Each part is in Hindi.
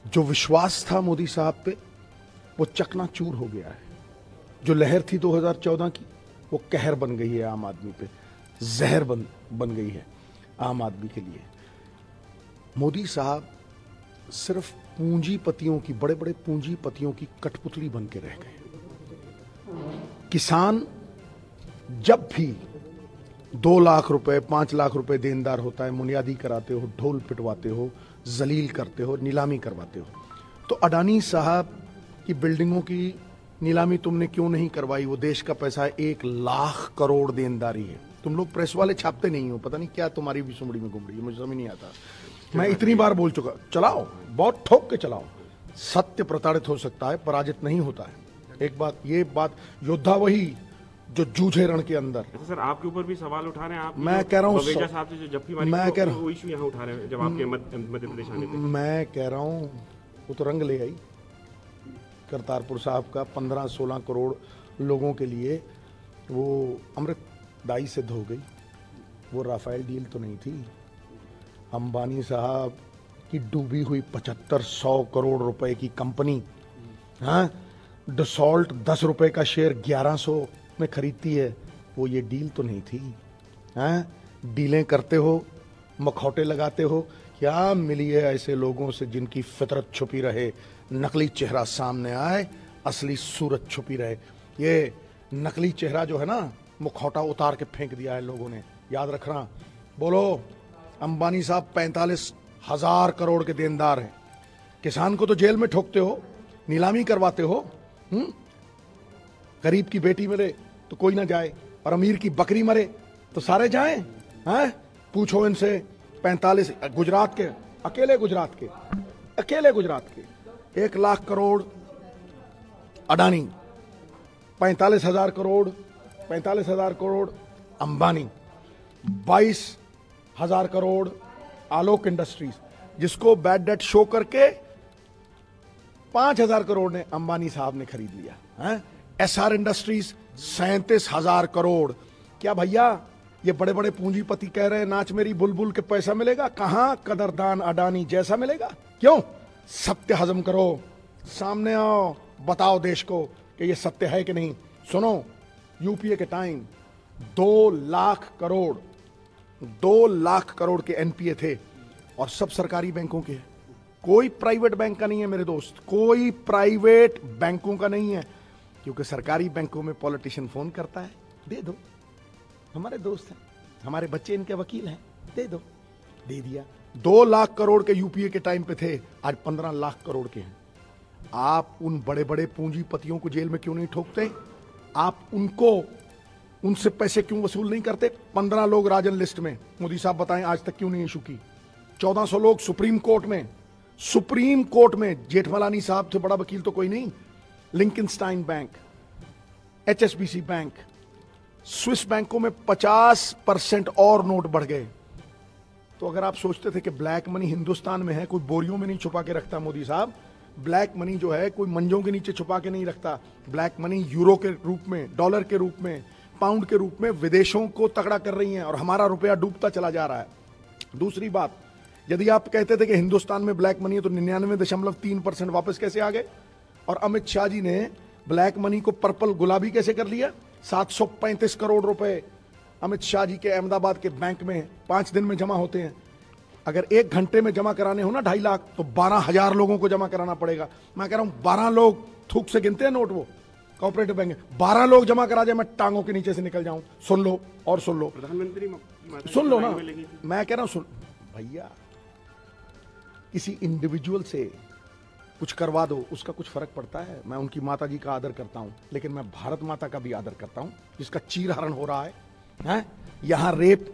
जो विश्वास था मोदी साहब पे वो चकनाचूर हो गया है। जो लहर थी 2014 की वो कहर बन गई है आम आदमी पे, जहर बन गई है आम आदमी के लिए। मोदी साहब सिर्फ पूंजीपतियों की, बड़े बड़े पूंजीपतियों की कठपुतली बन के रह गए। किसान जब भी 2 लाख रुपए 5 लाख रुपए देनदार होता है, मुनियादी कराते हो, ढोल पिटवाते हो, जलील करते हो, नीलामी करवाते हो। तो अडानी साहब की बिल्डिंगों की नीलामी तुमने क्यों नहीं करवाई? वो देश का पैसा है, 1 लाख करोड़ देनदारी है। तुम लोग प्रेस वाले छापते नहीं हो, पता नहीं क्या तुम्हारी भी सुमड़ी में घूम रही है, मुझे समझ नहीं आता। मैं इतनी बार बोल चुका, चलाओ, बहुत ठोक के चलाओ। सत्य प्रताड़ित हो सकता है, पराजित नहीं होता है। एक बात, ये बात, योद्धा वही जो जूझे रण के अंदर। सर आपके ऊपर भी सवाल उठा रहे हैं आप? मैं कह रहा हूँ, साहब से जो जप्फी मारी, मैं कह रहा हूँ वो इशू यहाँ उठा रहे हैं जब आपके मध्य प्रदेश आने पे। मैं कह रहा हूँ वो तो रंग ले आई करतारपुर साहब का। 15-16 करोड़ लोगों के लिए वो अमृतदायी सिद्ध हो गई। वो राफेल डील तो नहीं थी। अंबानी साहब की डूबी हुई 7500 करोड़ रुपए की कंपनी, हाँ, डसॉल्ट 10 रुपए का शेयर 1100 में खरीदती है। वो ये डील तो नहीं थी। हाँ, डीलें करते हो, मखौटे लगाते हो। क्या मिली है ऐसे लोगों से जिनकी फितरत छुपी रहे, नकली चेहरा सामने आए, असली सूरत छुपी रहे। ये नकली चेहरा जो है ना, मुखौटा उतार के फेंक दिया है लोगों ने, याद रखना। बोलो, अंबानी साहब 45,000 करोड़ के देनदार हैं। किसान को तो जेल में ठोकते हो, नीलामी करवाते हो। गरीब की बेटी मरे तो कोई ना जाए, और अमीर की बकरी मरे तो सारे जाएं। हैं? पूछो इनसे। 45 गुजरात के, अकेले गुजरात के 1 लाख करोड़ अडानी, 45,000 करोड़ अंबानी, 22,000 करोड़ आलोक इंडस्ट्रीज, जिसको बैड डेट शो करके 5,000 करोड़ ने अंबानी साहब ने खरीद लिया। SR industries 37,000 crore. क्या भैया ये बड़े बड़े पूंजीपति कह रहे हैं नाच मेरी बुलबुल के पैसा मिलेगा? कहां कदरदान अडानी जैसा मिलेगा? क्यों? सत्य हजम करो, सामने आओ, बताओ देश को कि ये सत्य है कि नहीं। सुनो, यूपीए के टाइम 2 लाख करोड़ के एनपीए थे, और सब सरकारी बैंकों के। कोई प्राइवेट बैंक का नहीं है मेरे दोस्त, कोई प्राइवेट बैंकों का नहीं है। क्योंकि सरकारी बैंकों में पॉलिटिशियन फोन करता है, दे दो, हमारे दोस्त हैं, हमारे बच्चे इनके वकील हैं, दे दो, दे दिया। 2 लाख करोड़ के यूपीए के टाइम पे थे, आज 15 लाख करोड़ के हैं। आप उन बड़े बड़े पूंजीपतियों को जेल में क्यों नहीं ठोकते? आप उनसे पैसे क्यों वसूल नहीं करते? 15 लोग राजन लिस्ट में, मोदी साहब बताएं आज तक क्यों नहीं इशू की? 1400 लोग सुप्रीम कोर्ट में, जेठमलानी साहब से बड़ा वकील तो कोई नहीं। लिंकनस्टाइन बैंक, एचएसबीसी बैंक, स्विस बैंकों में 50% और नोट बढ़ गए। तो अगर आप सोचते थे कि ब्लैक मनी हिंदुस्तान में है, कोई बोरियों में नहीं छुपा के रखता मोदी साहब। ब्लैक मनी जो है कोई मंजों के नीचे छुपा के नहीं रखता। ब्लैक मनी यूरो के रूप में, डॉलर के रूप में, पाउंड के रूप में विदेशों को तगड़ा कर रही हैं, और हमारा रुपया डूबता चला जा रहा है। दूसरी बात, यदि आप कहते थे कि हिंदुस्तान में ब्लैक मनी है, तो 99.3% वापस कैसे आ गए? और अमित शाह जी ने ब्लैक मनी को पर्पल गुलाबी कैसे कर लिया? 735 करोड़ रुपए अमित शाह जी के अहमदाबाद के बैंक में 5 दिन में जमा होते हैं। अगर 1 घंटे में जमा कराने हो ना 2.5 लाख, तो 12,000 लोगों को जमा कराना पड़ेगा। मैं कह रहा हूं 12 लोग थूक से गिनते हैं नोट, वो कोऑपरेटिव बैंक है। 12 लोग जमा करा जाए, मैं टांगों के नीचे से निकल जाऊं। सुन लो और सुन लो, प्रधानमंत्री सुन लो ना, मैं कह रहा हूं, सुन भैया, किसी इंडिविजुअल से कुछ करवा दो, उसका कुछ फर्क पड़ता है? मैं उनकी माता जी का आदर करता हूं, लेकिन मैं भारत माता का भी आदर करता हूं, जिसका चीरहरण हो रहा है। यहां रेप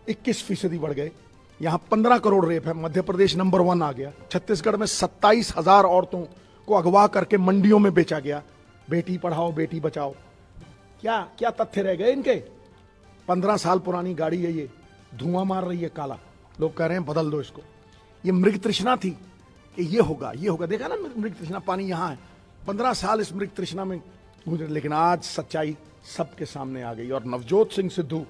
21% बढ़ गए, यहां 15 करोड़ रेप है। मध्य प्रदेश नंबर 1 आ गया। छत्तीसगढ़ में 27,000 औरतों को अगवा करके मंडियों में बेचा गया। बेटी पढ़ाओ बेटी बचाओ, क्या तथ्य रह गए इनके? 15 साल पुरानी गाड़ी है ये, धुआं मार रही है काला। लोग कह रहे हैं बदल दो इसको। ये मृग तृष्णा थी कि ये होगा। देखा ना मृग तृष्णा, पानी यहां है। 15 साल इस मृग तृष्णा में गुजरे, लेकिन आज सच्चाई सबके सामने आ गई। और नवजोत सिंह सिद्धू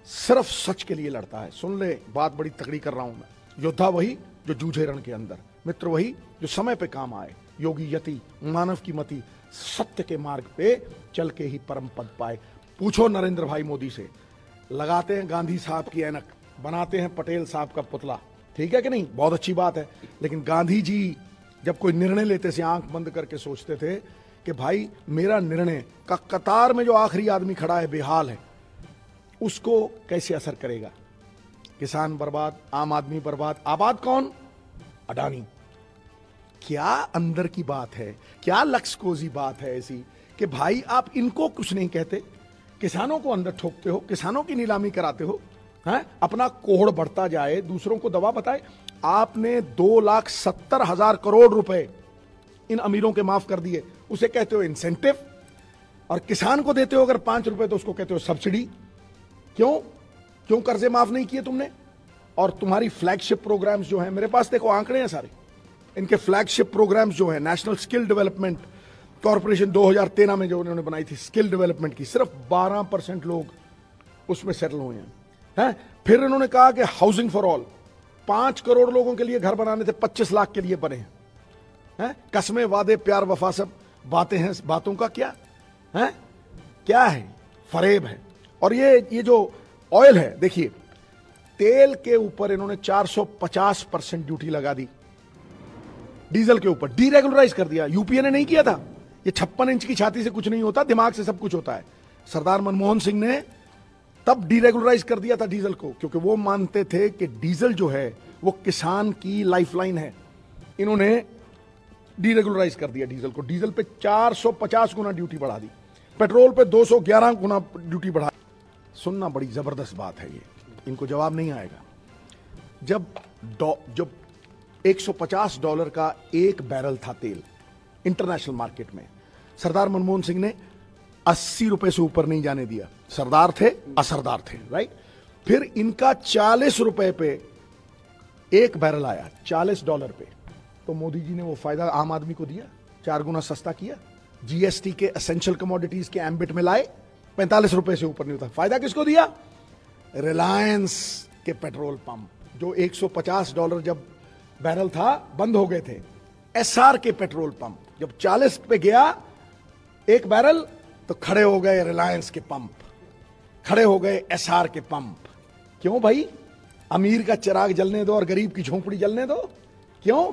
सिर्फ सच के लिए लड़ता है। सुन ले, बात बड़ी तगड़ी कर रहा हूं मैं। योद्धा वही जो जूझे रण के अंदर। मित्र वही जो समय पे काम आए, योगी यति, मानव की मति, सत्य के मार्ग पे चल के ही परम पद पाए। पूछो नरेंद्र भाई मोदी से, लगाते हैं गांधी साहब की ऐनक, बनाते हैं पटेल साहब का पुतला, ठीक है कि नहीं? बहुत अच्छी बात है। लेकिन गांधी जी जब कोई निर्णय लेते थे आंख बंद करके सोचते थे कि भाई मेरा निर्णय का कतार में जो आखिरी आदमी खड़ा है, बेहाल है, उसको कैसे असर करेगा? किसान बर्बाद, आम आदमी बर्बाद, आबाद कौन? अडानी। क्या अंदर की बात है, क्या लक्ष्यकोजी बात है ऐसी कि भाई आप इनको कुछ नहीं कहते, किसानों को अंदर ठोकते हो, किसानों की नीलामी कराते हो, हैं? अपना कोहड़ बढ़ता जाए, दूसरों को दवा बताए। आपने 2,70,000 करोड़ रुपए इन अमीरों के माफ कर दिए, उसे कहते हो इंसेंटिव, और किसान को देते हो अगर 5 रुपए तो उसको कहते हो सब्सिडी। क्यों कर्जे माफ नहीं किए तुमने? और तुम्हारी फ्लैगशिप प्रोग्राम्स जो हैं, मेरे पास देखो आंकड़े हैं सारे, इनके फ्लैगशिप प्रोग्राम्स जो है, नेशनल स्किल डेवलपमेंट कॉर्पोरेशन 2013 में जो उन्होंने बनाई थी स्किल डेवलपमेंट की, सिर्फ 12% लोग उसमें सेटल हुए हैं। फिर इन्होंने कहा कि हाउसिंग फॉर ऑल, 5 करोड़ लोगों के लिए घर बनाने थे, 25 लाख के लिए बने हैं। कस्में, वादे, प्यार, वफा, सब बातें हैं, बातों का क्या है? क्या है? फरेब है। और ये जो ऑयल है, देखिए तेल के ऊपर इन्होंने 450% ड्यूटी लगा दी, डीजल के ऊपर डीरेगुलराइज कर दिया। यूपीए ने नहीं किया था। ये 56 इंच की छाती से कुछ नहीं होता, दिमाग से सब कुछ होता है। सरदार मनमोहन सिंह ने तब डीरेगुलराइज कर दिया था डीजल को, क्योंकि वो मानते थे कि डीजल जो है वो किसान की लाइफलाइन है। इन्होंने डीरेगुलराइज कर दिया डीजल को। डीजल पे 450 गुना ड्यूटी बढ़ा दी, पेट्रोल पे 211 गुना ड्यूटी बढ़ा। सुनना बड़ी जबरदस्त बात है, ये इनको जवाब नहीं आएगा। जब $150 का एक बैरल था तेल इंटरनेशनल मार्केट में, सरदार मनमोहन सिंह ने 80 रुपए से ऊपर नहीं जाने दिया। सरदार थे, असरदार थे, राइट? फिर इनका 40 रुपए पे एक बैरल आया, $40 पे। तो मोदी जी ने वो फायदा आम आदमी को दिया, 4 गुना सस्ता किया। जीएसटी के एसेंशियल कमोडिटीज के एम्बिट में लाए, 45 रुपए से ऊपर नहीं होता। फायदा किसको दिया? रिलायंस के पेट्रोल पंप, जो $150 जब बैरल था बंद हो गए थे। एसआर के पेट्रोल पंप जब 40 पे गया एक बैरल, तो खड़े हो गए रिलायंस के पंप, खड़े हो गए एसआर के पंप। क्यों भाई? अमीर का चिराग जलने दो और गरीब की झोंपड़ी जलने दो। क्यों?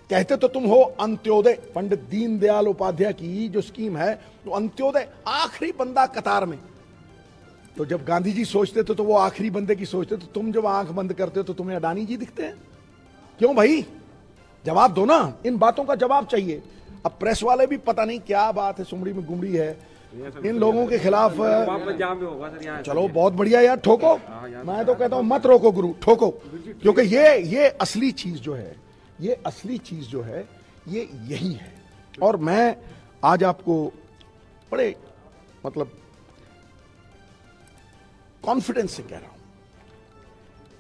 कहते तो तुम हो अंत्योदय। पंडित दीनदयाल उपाध्याय की जो स्कीम है वो अंत्योदय, आखिरी बंदा कतार में। तो जब गांधी जी सोचते थे तो वो आखिरी बंदे की सोचते, तो तुम जब आंख बंद करते हो तो तुम्हें अडानी जी दिखते हैं। क्यों भाई? जवाब दो ना, इन बातों का जवाब चाहिए। अब प्रेस वाले भी पता नहीं क्या बात है, सुमड़ी में गुमड़ी है इन लोगों के खिलाफ। चलो बहुत बढ़िया यार, ठोको। मैं तो कहता हूं मत रोको गुरु, ठोको। क्योंकि ये असली चीज जो है, ये असली चीज जो है ये यही है। और मैं आज आपको बड़े मतलब कॉन्फिडेंस से कह रहा हूं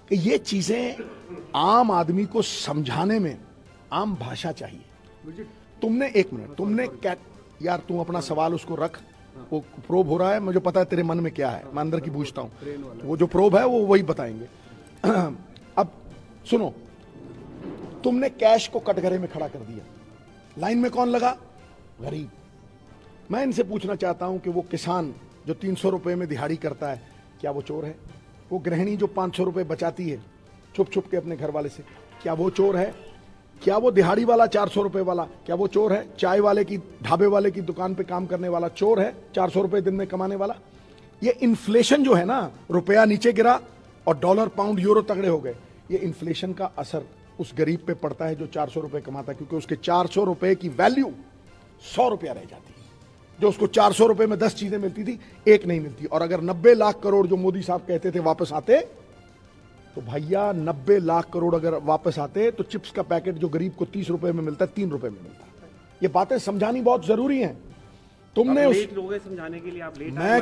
कि ये चीजें आम आदमी को समझाने में आम भाषा चाहिए। तुमने एक मिनट, तुमने क्या यार, तुम अपना सवाल उसको रख, वो प्रोब हो रहा है, मुझे पता है तेरे मन में क्या है, मैं अंदर की पूछता हूं। वो जो प्रोब है वो वही बताएंगे। अब सुनो, तुमने कैश को कटघरे में खड़ा कर दिया, लाइन में कौन लगा? गरीब। मैं इनसे पूछना चाहता हूं कि वो किसान जो 300 रुपए में दिहाड़ी करता है, क्या वो चोर है? वो गृहिणी जो 500 रुपए बचाती है छुप छुप के अपने घर वाले से, क्या वो चोर है? क्या वो दिहाड़ी वाला 400 रुपए वाला, क्या वो चोर है? चाय वाले की, ढाबे वाले की दुकान पे काम करने वाला चोर है? 400 रुपए दिन में कमाने वाला? ये इन्फ्लेशन जो है ना, रुपया नीचे गिरा और डॉलर, पाउंड, यूरो तगड़े हो गए, ये इन्फ्लेशन का असर उस गरीब पे पड़ता है जो 400 रुपए कमाता है, क्योंकि उसके 400 रुपए की वैल्यू 100 रुपया रह जाती है। जो उसको 400 रुपए में 10 चीजें मिलती थी, एक नहीं मिलती। और अगर 90 लाख करोड़ जो मोदी साहब कहते थे वापस आते, तो भैया 90 लाख करोड़ अगर वापस आते तो चिप्स का पैकेट जो गरीब को 30 रुपए में मिलता है, 3 रुपए में मिलता है। ये बातें समझानी बहुत जरूरी हैं। तुमने उस लोग समझाने के लिए आप लेट, मैं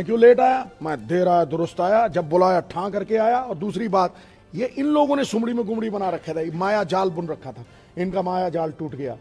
क्यों लेट आया? मैं देर आया दुरुस्त आया, जब बुलाया ठां करके आया। और दूसरी बात, ये इन लोगों ने सुमड़ी में गुमड़ी बना रखा था, माया जाल बुन रखा था, इनका माया जाल टूट गया।